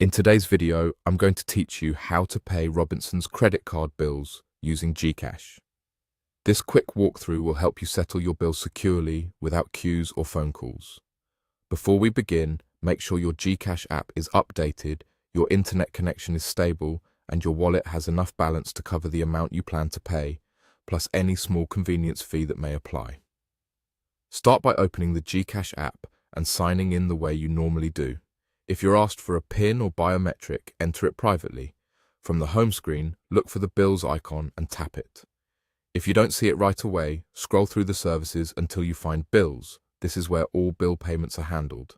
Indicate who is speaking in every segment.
Speaker 1: In today's video, I'm going to teach you how to pay Robinsons credit card bills using GCash. This quick walkthrough will help you settle your bills securely without queues or phone calls. Before we begin, make sure your GCash app is updated, your internet connection is stable, and your wallet has enough balance to cover the amount you plan to pay, plus any small convenience fee that may apply. Start by opening the GCash app and signing in the way you normally do. If you're asked for a PIN or biometric, enter it privately. From the home screen, look for the bills icon and tap it. If you don't see it right away, scroll through the services until you find Bills. This is where all bill payments are handled.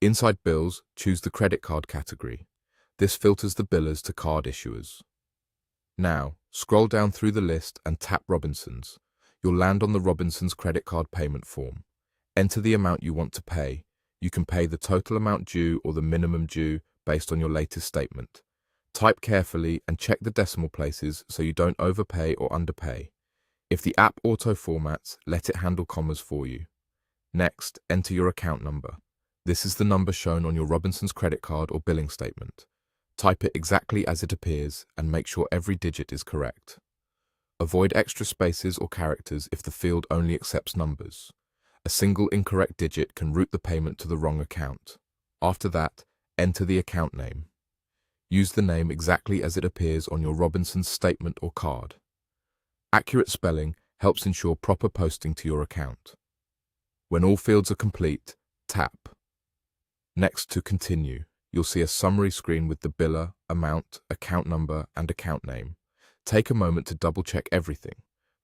Speaker 1: Inside Bills, choose the credit card category. This filters the billers to card issuers. Now, scroll down through the list and tap Robinsons. You'll land on the Robinsons credit card payment form. Enter the amount you want to pay. You can pay the total amount due or the minimum due based on your latest statement. Type carefully and check the decimal places so you don't overpay or underpay. If the app auto-formats, let it handle commas for you. Next, enter your account number. This is the number shown on your Robinsons credit card or billing statement. Type it exactly as it appears and make sure every digit is correct. Avoid extra spaces or characters if the field only accepts numbers. A single incorrect digit can route the payment to the wrong account. After that, enter the account name. Use the name exactly as it appears on your Robinsons statement or card. Accurate spelling helps ensure proper posting to your account. When all fields are complete, tap. Next to Continue, you'll see a summary screen with the biller, amount, account number, and account name. Take a moment to double-check everything.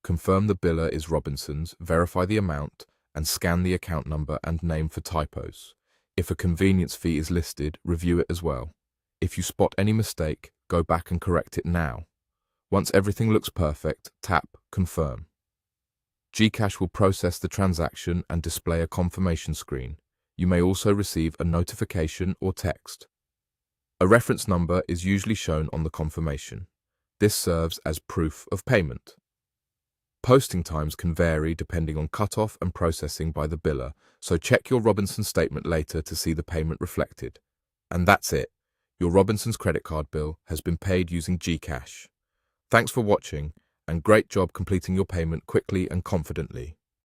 Speaker 1: Confirm the biller is Robinsons, verify the amount, and scan the account number and name for typos. If a convenience fee is listed, review it as well. If you spot any mistake, go back and correct it now. Once everything looks perfect, tap Confirm. GCash will process the transaction and display a confirmation screen. You may also receive a notification or text. A reference number is usually shown on the confirmation. This serves as proof of payment. Posting times can vary depending on cutoff and processing by the biller, so check your Robinsons statement later to see the payment reflected. And that's it. Your Robinsons credit card bill has been paid using GCash. Thanks for watching, and great job completing your payment quickly and confidently.